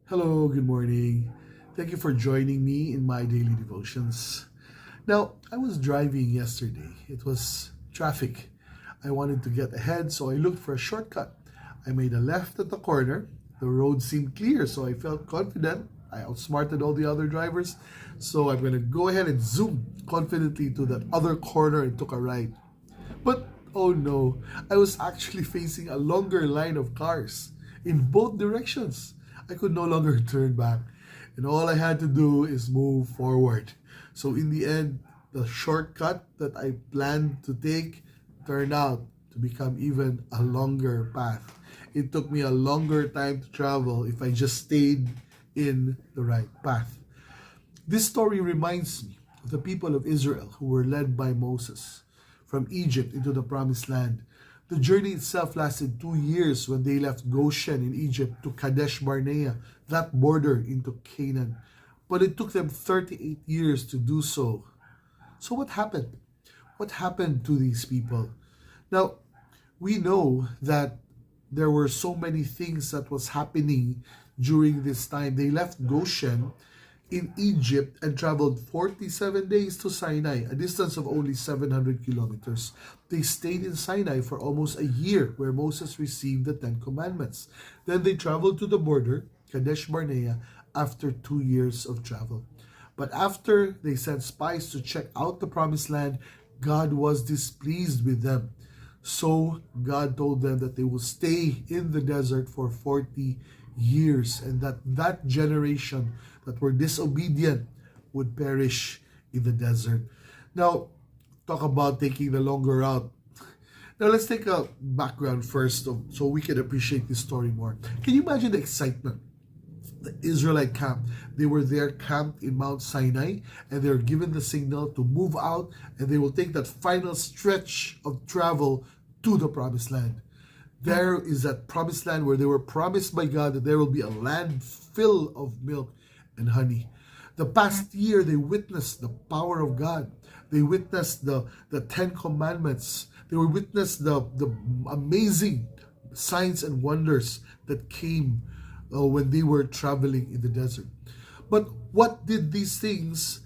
Hello, good morning. Thank you for joining me in my daily devotions. Now, I was driving yesterday. It was traffic. I wanted to get ahead, so I looked for a shortcut. I made a left at the corner. The road seemed clear, so I felt confident. I outsmarted all the other drivers, so I'm going to go ahead and zoom confidently to that other corner and took a right. But oh no, I was actually facing a longer line of cars in both directions. I could no longer turn back, and all I had to do is move forward. So, in the end, the shortcut that I planned to take turned out to become even a longer path. It took me a longer time to travel if I just stayed in the right path. This story reminds me of the people of Israel who were led by Moses from Egypt into the promised land. The journey itself lasted 2 years when they left Goshen in Egypt to Kadesh Barnea, that border into Canaan. But it took them 38 years to do so. So what happened? What happened to these people? Now, we know that there were so many things that was happening during this time. They left Goshen in Egypt and traveled 47 days to Sinai, a distance of only 700 kilometers. They stayed in Sinai for almost a year, where Moses received the Ten Commandments. Then they traveled to the border, Kadesh Barnea, after 2 years of travel. But after they sent spies to check out the promised land, God was displeased with them. So God told them that they will stay in the desert for 40 years, and that generation that were disobedient would perish in the desert. Now, talk about taking the longer route. Now, let's take a background first so we can appreciate this story more. Can you imagine the excitement? The Israelite camp. They were there camped in Mount Sinai, and they were given the signal to move out, and they will take that final stretch of travel to the promised land. There is that promised land where they were promised by God that there will be a land full of milk and honey. The past year, they witnessed the power of God. They witnessed the Ten Commandments. They witnessed the amazing signs and wonders that came when they were traveling in the desert. But what did these things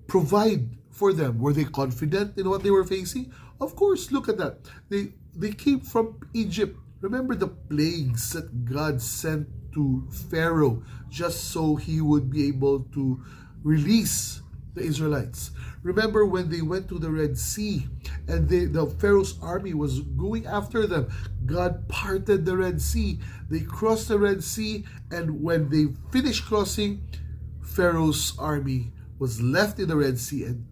provide for them? Were they confident in what they were facing? Of course, look at that. They came from Egypt. Remember the plagues that God sent to Pharaoh just so he would be able to release the Israelites. Remember when they went to the Red Sea and the Pharaoh's army was going after them. God parted the Red Sea. They crossed the Red Sea, and when they finished crossing, Pharaoh's army was left in the Red Sea, and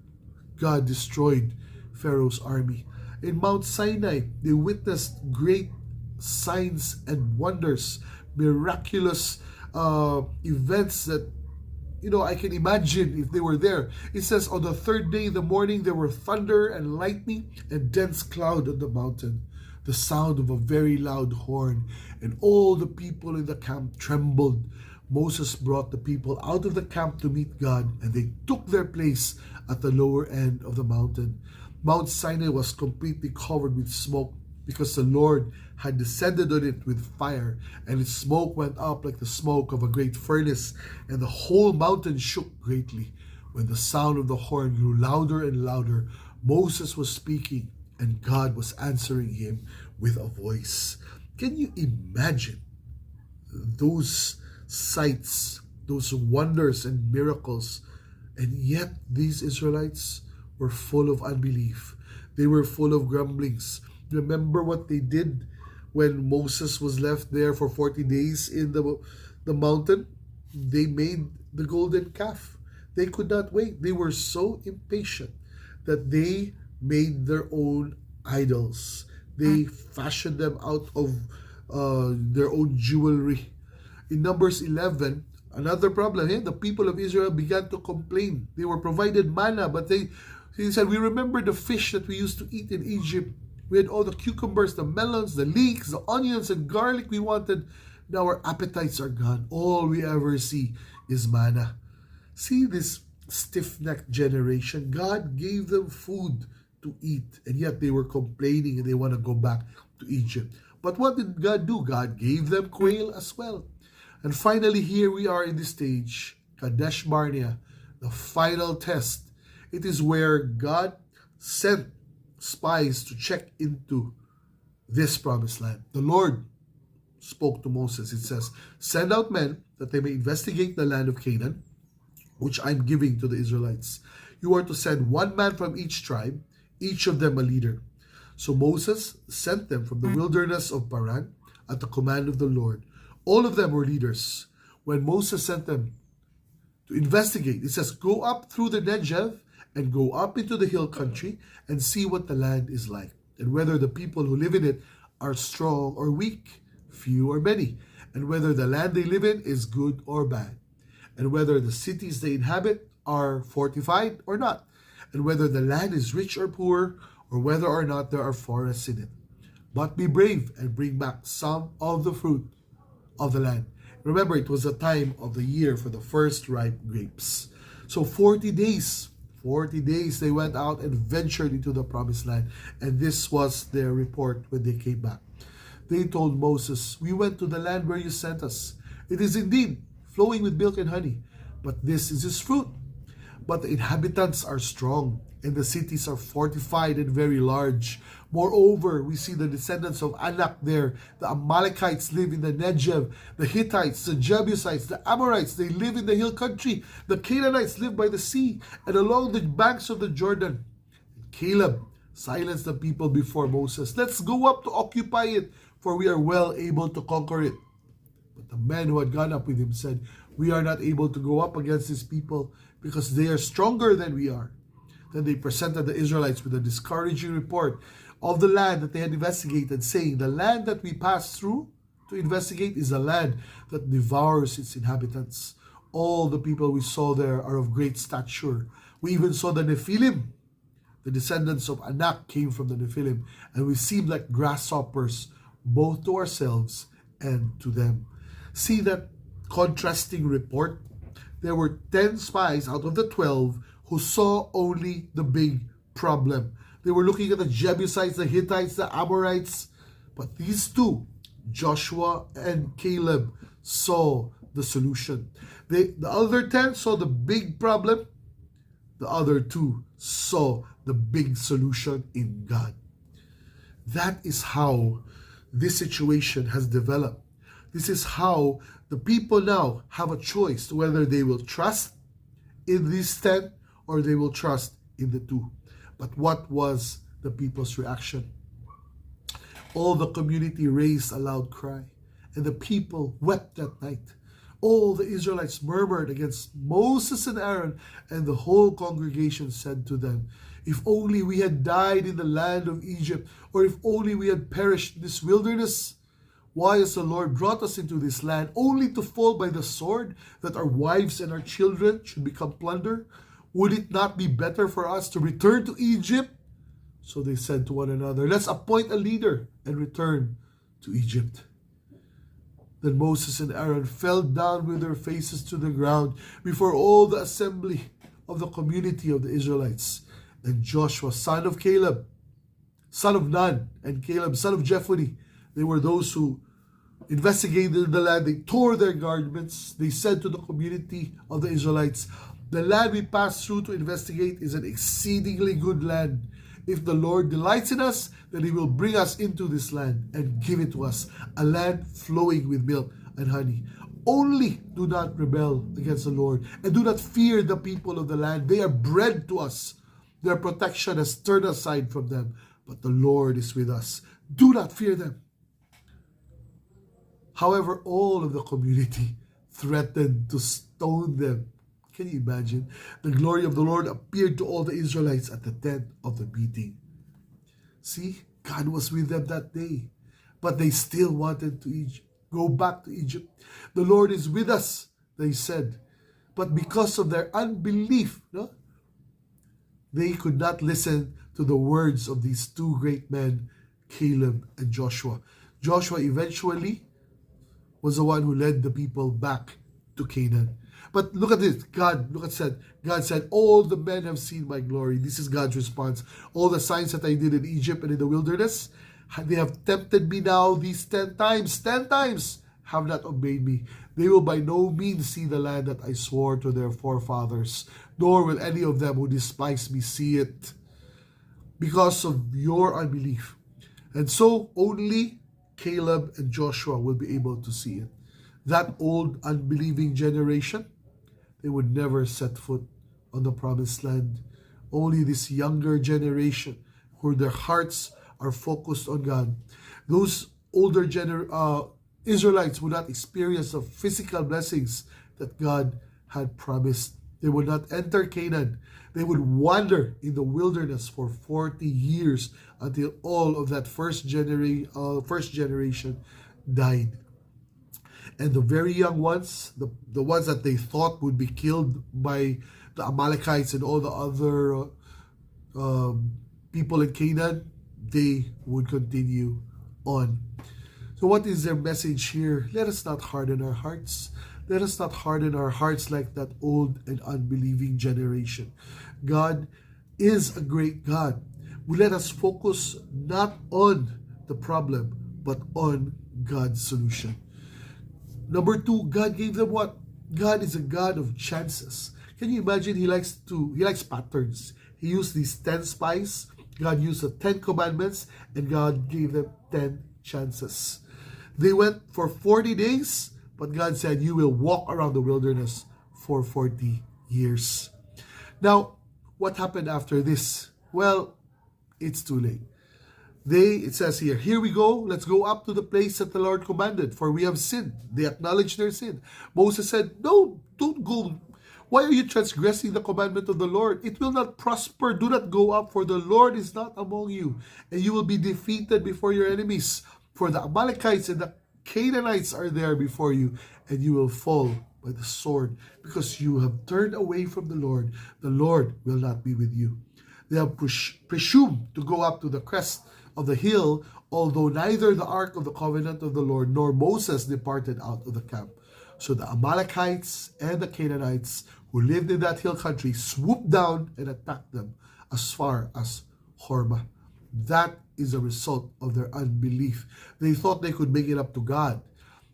God destroyed Pharaoh's army. In Mount Sinai, they witnessed great signs and wonders, miraculous events that, I can imagine if they were there. It says, on the third day in the morning, there were thunder and lightning and dense cloud on the mountain, the sound of a very loud horn, and all the people in the camp trembled. Moses brought the people out of the camp to meet God, and they took their place at the lower end of the mountain. Mount Sinai was completely covered with smoke because the Lord had descended on it with fire, and its smoke went up like the smoke of a great furnace, and the whole mountain shook greatly. When the sound of the horn grew louder and louder, Moses was speaking, and God was answering him with a voice. Can you imagine those sights, those wonders and miracles? And yet these Israelites were full of unbelief. They were full of grumblings. Remember what they did when Moses was left there for 40 days in the mountain? They made the golden calf. They could not wait. They were so impatient that they made their own idols. They fashioned them out of their own jewelry. In Numbers 11, another problem here, the people of Israel began to complain. They were provided manna, but they said, we remember the fish that we used to eat in Egypt. We had all the cucumbers, the melons, the leeks, the onions, and garlic we wanted. Now our appetites are gone. All we ever see is manna. See this stiff-necked generation. God gave them food to eat, and yet they were complaining and they want to go back to Egypt. But what did God do? God gave them quail as well. And finally, here we are in this stage, Kadesh Barnea, the final test. It is where God sent spies to check into this promised land. The Lord spoke to Moses. It says, send out men that they may investigate the land of Canaan, which I'm giving to the Israelites. You are to send one man from each tribe, each of them a leader. So Moses sent them from the wilderness of Paran at the command of the Lord. All of them were leaders. When Moses sent them to investigate, it says, go up through the Negev and go up into the hill country and see what the land is like, and whether the people who live in it are strong or weak, few or many, and whether the land they live in is good or bad, and whether the cities they inhabit are fortified or not, and whether the land is rich or poor, or whether or not there are forests in it. But be brave and bring back some of the fruit of the land. Remember, it was a time of the year for the first ripe grapes. So 40 days they went out and ventured into the promised land. And this was their report when they came back. They told Moses, we went to the land where you sent us. It is indeed flowing with milk and honey, but this is its fruit. But the inhabitants are strong, and the cities are fortified and very large. Moreover, we see the descendants of Anak there. The Amalekites live in the Negev. The Hittites, the Jebusites, the Amorites, they live in the hill country. The Canaanites live by the sea and along the banks of the Jordan. Caleb silenced the people before Moses. Let's go up to occupy it, for we are well able to conquer it. But the men who had gone up with him said, we are not able to go up against these people because they are stronger than we are. Then they presented the Israelites with a discouraging report of the land that they had investigated, saying, the land that we passed through to investigate is a land that devours its inhabitants. All the people we saw there are of great stature. We even saw the Nephilim. The descendants of Anak came from the Nephilim, and we seemed like grasshoppers, both to ourselves and to them. See that contrasting report? There were 10 spies out of the 12 who saw only the big problem. They were looking at the Jebusites, the Hittites, the Amorites. But these two, Joshua and Caleb, saw the solution. The other 10 saw the big problem. The other two saw the big solution in God. That is how this situation has developed. This is how the people now have a choice whether they will trust in these 10 or they will trust in the two. But what was the people's reaction? All the community raised a loud cry, and the people wept that night. All the Israelites murmured against Moses and Aaron, and the whole congregation said to them, if only we had died in the land of Egypt, or if only we had perished in this wilderness. Why has the Lord brought us into this land only to fall by the sword, that our wives and our children should become plunder? Would it not be better for us to return to Egypt? So they said to one another, let's appoint a leader and return to Egypt. Then Moses and Aaron fell down with their faces to the ground before all the assembly of the community of the Israelites. And Joshua, son of Caleb, son of Nun, and Caleb, son of Jephunneh, they were those who investigated the land. They tore their garments. They said to the community of the Israelites, the land we passed through to investigate is an exceedingly good land. If the Lord delights in us, then he will bring us into this land and give it to us, a land flowing with milk and honey. Only do not rebel against the Lord, and do not fear the people of the land. They are bread to us. Their protection has turned aside from them, but the Lord is with us. Do not fear them. However, all of the community threatened to stone them. Can you imagine? The glory of the Lord appeared to all the Israelites at the tent of the meeting. See, God was with them that day, but they still wanted to go back to Egypt. The Lord is with us, they said. But because of their unbelief, they could not listen to the words of these two great men, Caleb and Joshua. Joshua eventually was the one who led the people back to Canaan. But look at this. God said, all the men have seen my glory. This is God's response. All the signs that I did in Egypt and in the wilderness, they have tempted me now these 10 times. 10 times have not obeyed me. They will by no means see the land that I swore to their forefathers, nor will any of them who despise me see it, because of your unbelief. And so only Caleb and Joshua will be able to see it. That old unbelieving generation, they would never set foot on the promised land. Only this younger generation, where their hearts are focused on God, those older Israelites would not experience the physical blessings that God had promised. They would not enter Canaan. They would wander in the wilderness for 40 years until all of that first generation died. And the very young ones, the ones that they thought would be killed by the Amalekites and all the other people in Canaan, they would continue on. So what is their message here? Let us not harden our hearts. Let us not harden our hearts like that old and unbelieving generation. God is a great God. We let us focus not on the problem, but on God's solution. Number two, God gave them what? God is a God of chances. Can you imagine? He likes patterns. He used these 10 spies. God used the 10 commandments, and God gave them 10 chances. They went for 40 days, but God said, you will walk around the wilderness for 40 years. Now, what happened after this? Well, it's too late. It says here we go, let's go up to the place that the Lord commanded, for we have sinned. They acknowledged their sin. Moses said, no, don't go. Why are you transgressing the commandment of the Lord? It will not prosper. Do not go up, for the Lord is not among you, and you will be defeated before your enemies. For the Amalekites and the Canaanites are there before you, and you will fall by the sword, because you have turned away from the Lord. The Lord will not be with you. They have presumed to go up to the crest of the hill, although neither the ark of the covenant of the Lord nor Moses departed out of the camp. So the Amalekites and the Canaanites who lived in that hill country swooped down and attacked them as far as Hormah. That is a result of their unbelief. They thought they could make it up to God.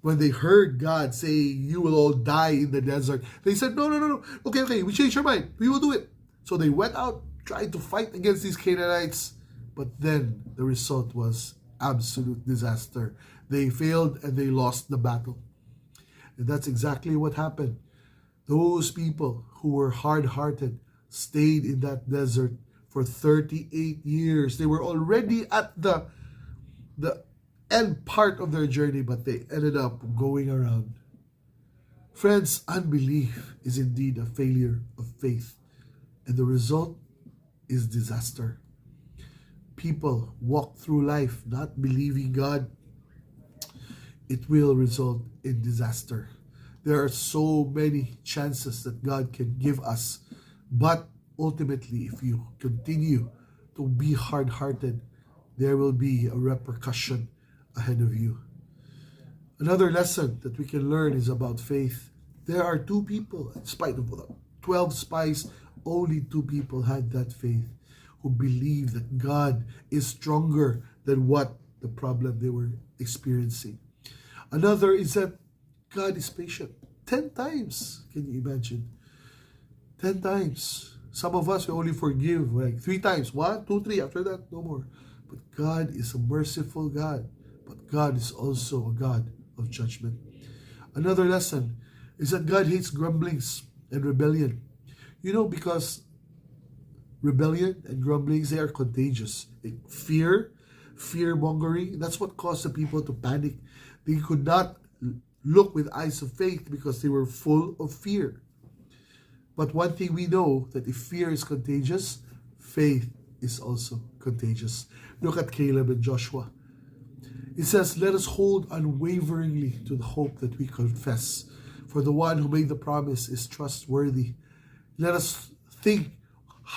When they heard God say, you will all die in the desert, they said, no. Okay, we changed our mind. We will do it. So they went out, tried to fight against these Canaanites, but then the result was absolute disaster. They failed and they lost the battle. And that's exactly what happened. Those people who were hard-hearted stayed in that desert for 38 years. They were already at the end part of their journey, but they ended up going around. Friends, unbelief is indeed a failure of faith, and the result is disaster. People walk through life not believing God. It will result in disaster. There are so many chances that God can give us, but ultimately, if you continue to be hard-hearted, there will be a repercussion ahead of you. Another lesson that we can learn is about faith. There are two people, in spite of 12 spies, only 2 people had that faith, who believed that God is stronger than what the problem they were experiencing. Another is that God is patient. 10 times, can you imagine? 10 times. Some of us, we only forgive like 3 times. 1, 2, 3. After that, no more. But God is a merciful God. But God is also a God of judgment. Another lesson is that God hates grumblings and rebellion. You know, because rebellion and grumblings, they are contagious. Fear-mongering, that's what caused the people to panic. They could not look with eyes of faith because they were full of fear. But one thing we know, that if fear is contagious, faith is also contagious. Look at Caleb and Joshua. It says, let us hold unwaveringly to the hope that we confess, for the one who made the promise is trustworthy. Let us think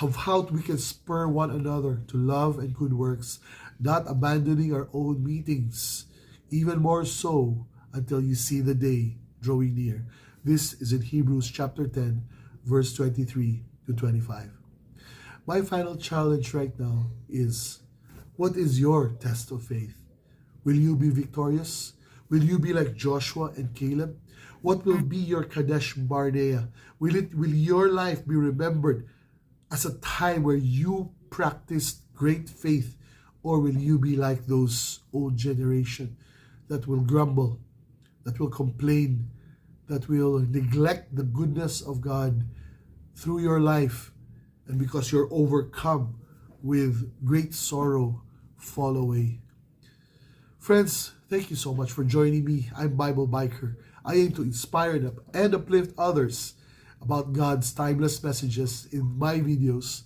of how we can spur one another to love and good works, not abandoning our own meetings, even more so until you see the day drawing near. This is in Hebrews chapter 10, verse 23 to 25. My final challenge right now is, what is your test of faith? Will you be victorious? Will you be like Joshua and Caleb? What will be your Kadesh Barnea? Will your life be remembered as a time where you practiced great faith? Or will you be like those old generation that will grumble, that will complain, that will neglect the goodness of God through your life, and because you're overcome with great sorrow, fall away? Friends, thank you so much for joining me. I'm Bible Biker. I aim to inspire and uplift others about God's timeless messages in my videos.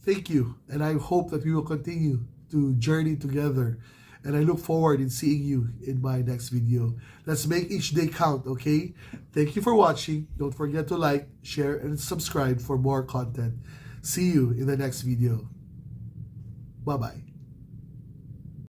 Thank you, and I hope that we will continue to journey together. And I look forward in seeing you in my next video. Let's make each day count, okay? Thank you for watching. Don't forget to like, share, and subscribe for more content. See you in the next video. Bye-bye.